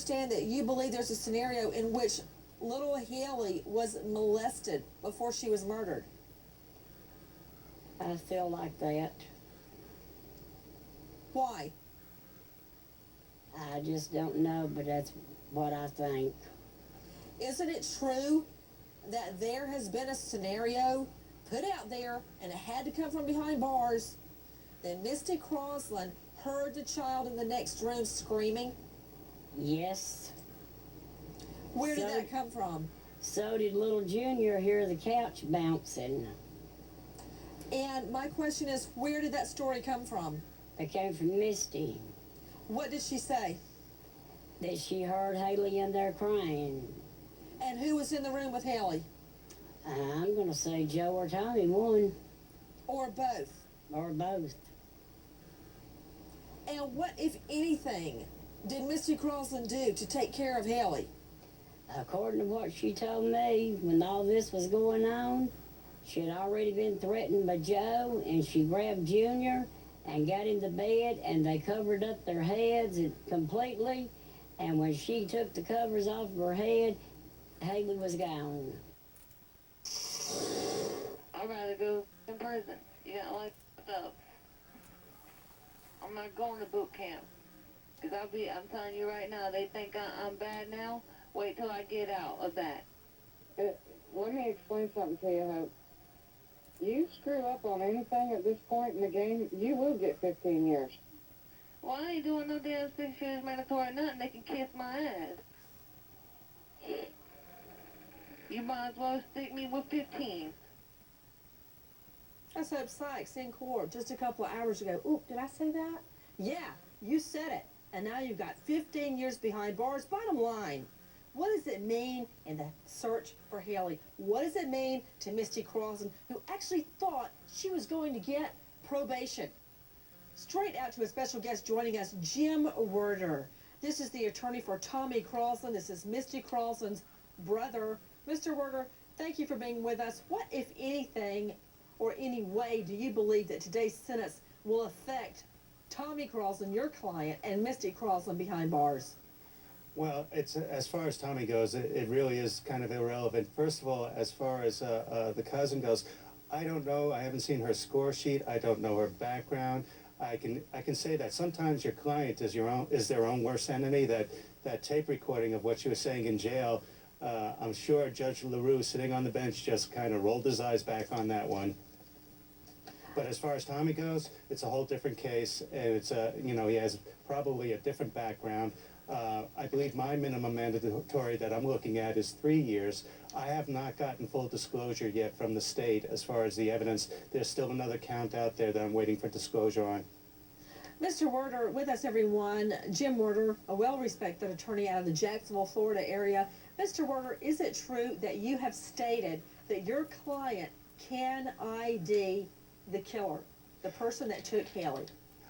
understand that you believe there's a scenario in which little Haley was molested before she was murdered. I feel like that. Why? I just don't know, but that's what I think. Isn't it true that there has been a scenario put out there, and it had to come from behind bars, that Misty Crosland heard the child in the next room screaming? Yes. Where did that come from? So did little Junior hear the couch bouncing. And my question is, where did that story come from? It came from Misty. What did she say? That she heard Haley in there crying. And who was in the room with Haley? I'm going to say Joe or Tommy, one. Or both? Or both. And what, if anything, did Misty Crosland do to take care of Haley? According to what she told me, when all this was going on, she had already been threatened by Joe, and she grabbed Junior and got in the bed, and they covered up their heads completely. And when she took the covers off of her head, Haley was gone. I'd rather go in prison. You got like up. I'm not going to boot camp. Because I'm telling you right now, they think I'm bad now. Wait till I get out of that. Let me explain something to you, Hope. You screw up on anything at this point in the game, you will get 15 years. Well, I ain't doing no damn 6 years mandatory nothing. They can kiss my ass. You might as well stick me with 15. That's Hope Sykes in court just a couple of hours ago. Oop, did I say that? Yeah, you said it. And now you've got 15 years behind bars. Bottom line, what does it mean in the search for Haley? What does it mean to Misty Crosland, who actually thought she was going to get probation? Straight out to a special guest joining us, Jim Werder. This is the attorney for Tommy Crosland. This is Misty Crosland's brother. Mr. Werder, thank you for being with us. What, if anything, or any way, do you believe that today's sentence will affect Tommy Crosland, your client, and Misty Crosland behind bars? Well, it's as far as Tommy goes, it really is kind of irrelevant. First of all, as far as the cousin goes, I don't know. I haven't seen her score sheet. I don't know her background. I can say that sometimes your client is their own worst enemy. That tape recording of what she was saying in jail, I'm sure Judge LaRue, sitting on the bench, just kind of rolled his eyes back on that one. But as far as Tommy goes, it's a whole different case, and it's he has probably a different background. I believe my minimum mandatory that I'm looking at is 3 years. I have not gotten full disclosure yet from the state as far as the evidence. There's still another count out there that I'm waiting for disclosure on. Mr. Werder, with us everyone, Jim Werder, a well-respected attorney out of the Jacksonville, Florida area. Mr. Werder, is it true that you have stated that your client can ID the killer, the person that took Haley?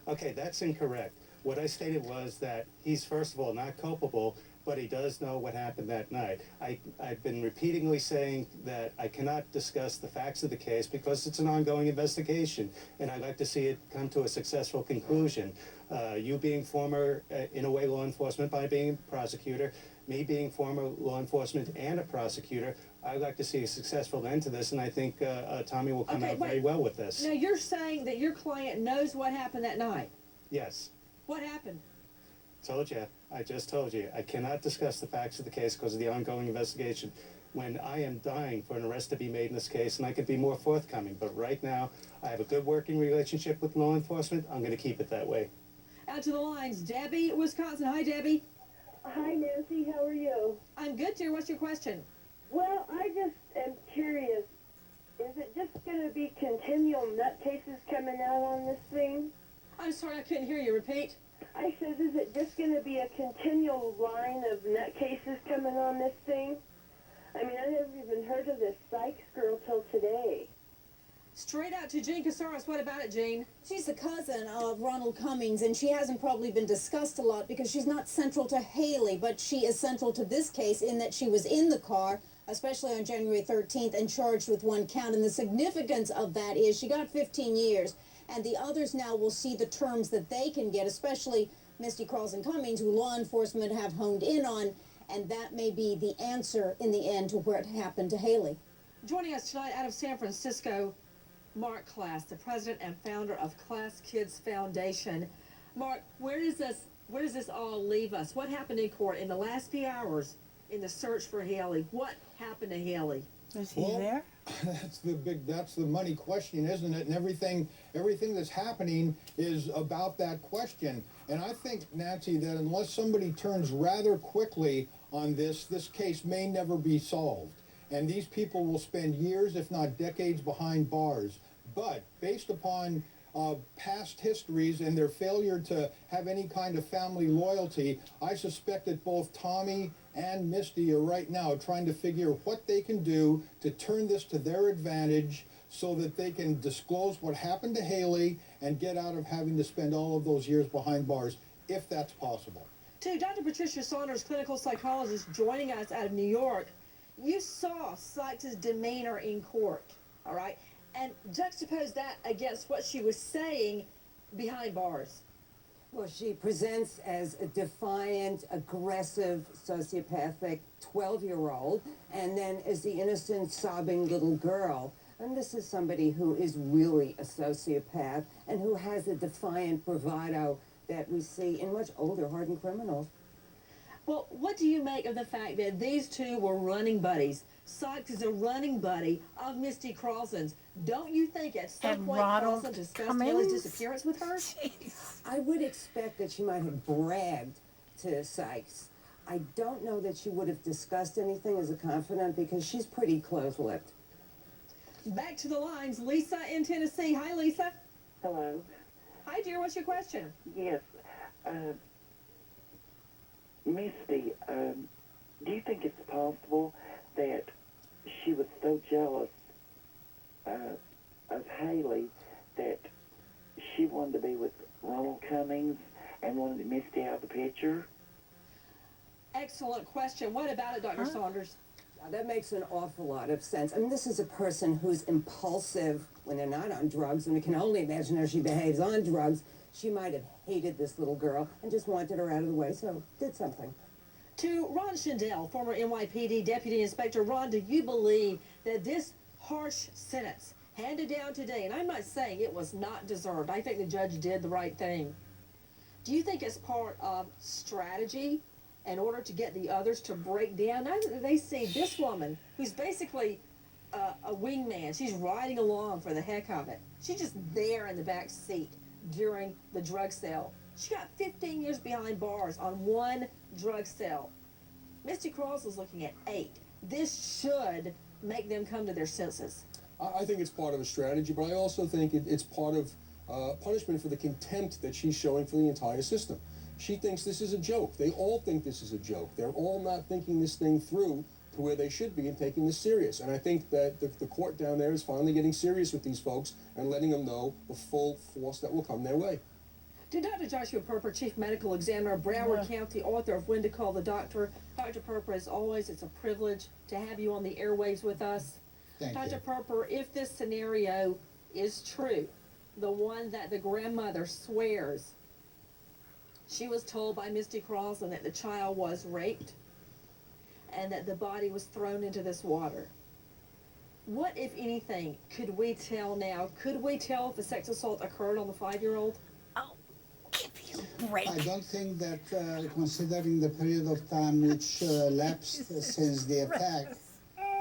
Okay, that's incorrect. What I stated was that he's, first of all, not culpable, but he does know what happened that night. I've been repeatedly saying that I cannot discuss the facts of the case because it's an ongoing investigation, and I'd like to see it come to a successful conclusion. You being former, in a way, law enforcement by being a prosecutor, me being former law enforcement and a prosecutor, I'd like to see a successful end to this, and I think Tommy will come out very well with this. Now, you're saying that your client knows what happened that night? Yes. What happened? Told you. I just told you. I cannot discuss the facts of the case because of the ongoing investigation. When I am dying for an arrest to be made in this case, and I could be more forthcoming, but right now I have a good working relationship with law enforcement. I'm going to keep it that way. Out to the lines, Debbie, Wisconsin. Hi, Debbie. Hi, Nancy. How are you? I'm good, dear. What's your question? Well, I just am curious. Is it just going to be continual nutcases coming out on this thing? I'm sorry, I couldn't hear you. Repeat. I said, is it just going to be a continual line of nutcases coming on this thing? I mean, I never even heard of this Sykes girl till today. Straight out to Jean Casares. What about it, Jean? She's a cousin of Ronald Cummings, and she hasn't probably been discussed a lot because she's not central to Haley, but she is central to this case in that she was in the car, especially on January 13th, and charged with one count. And the significance of that is she got 15 years, and the others now will see the terms that they can get, especially Misty Carlson Cummings, who law enforcement have honed in on, and that may be the answer in the end to what happened to Haley. Joining us tonight out of San Francisco, Mark Class, the president and founder of Class Kids Foundation. Mark, where does this all leave us? What happened in court in the last few hours in the search for Haley? What happened to Haley? Is he there? That's the money question, isn't it? And everything that's happening is about that question. And I think, Nancy, that unless somebody turns rather quickly on this case may never be solved. And these people will spend years, if not decades, behind bars. But based upon past histories and their failure to have any kind of family loyalty, I suspect that both Tommy and Misty are right now trying to figure what they can do to turn this to their advantage so that they can disclose what happened to Haley and get out of having to spend all of those years behind bars, if that's possible. To Dr. Patricia Saunders, clinical psychologist, joining us out of New York. You saw Sykes' demeanor in court, all right? And juxtapose that against what she was saying behind bars. Well, she presents as a defiant, aggressive, sociopathic 12-year-old, and then as the innocent, sobbing little girl. And this is somebody who is really a sociopath and who has a defiant bravado that we see in much older, hardened criminals. Well, what do you make of the fact that these two were running buddies? Sykes is a running buddy of Misty Carlson's. Don't you think at some And point Ronald Carlson discussed Cummings? Haley's disappearance with her? Jeez. I would expect that she might have bragged to Sykes. I don't know that she would have discussed anything as a confidant because she's pretty close-lipped. Back to the lines. Lisa in Tennessee. Hi, Lisa. Hello. Hi, dear. What's your question? Yes. Misty, do you think it's possible that she was so jealous of Haley that she wanted to be with Ronald Cummings and wanted Misty out of the picture? Excellent question. What about it, Dr. Saunders? That makes an awful lot of sense. I mean, this is a person who's impulsive when they're not on drugs, and we can only imagine how she behaves on drugs. She might have hated this little girl and just wanted her out of the way, so did something. To Ron Schindel, former NYPD Deputy Inspector. Ron, do you believe that this harsh sentence handed down today, and I'm not saying it was not deserved, I think the judge did the right thing. Do you think it's part of strategy in order to get the others to break down? Now that they see this woman, who's basically a wingman, she's riding along for the heck of it. She's just there in the back seat during the drug sale. She got 15 years behind bars on one drug sale. Misty Carlson's looking at 8. This should make them come to their senses. I think it's part of a strategy, but I also think it's part of punishment for the contempt that she's showing for the entire system. She thinks this is a joke. They all think this is a joke. They're all not thinking this thing through to where they should be and taking this serious. And I think that the court down there is finally getting serious with these folks and letting them know the full force that will come their way. To Dr. Joshua Perper, Chief Medical Examiner, Broward County, author of When to Call the Doctor. Dr. Perper, as always, it's a privilege to have you on the airwaves with us. Thank you. Dr. Perper, if this scenario is true, the one that the grandmother swears she was told by Misty Carlson that the child was raped and that the body was thrown into this water, what, if anything, could we tell now? Could we tell if the sex assault occurred on the 5-year-old? Oh, give you a break. I don't think that, considering the period of time which lapsed since the attack,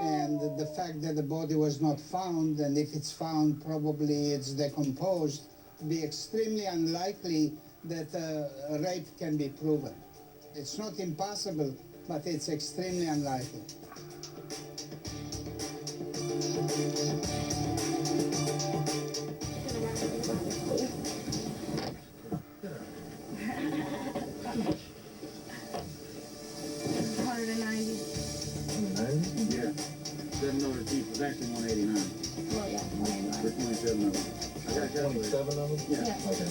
and the fact that the body was not found, and if it's found, probably it's decomposed, it'd be extremely unlikely that rape can be proven. It's not impossible, but it's extremely unlikely. Yeah. 7 other people, it's actually 189. Well, yeah, 189. There's 27 of them. I got 27 of them? Yeah. Okay.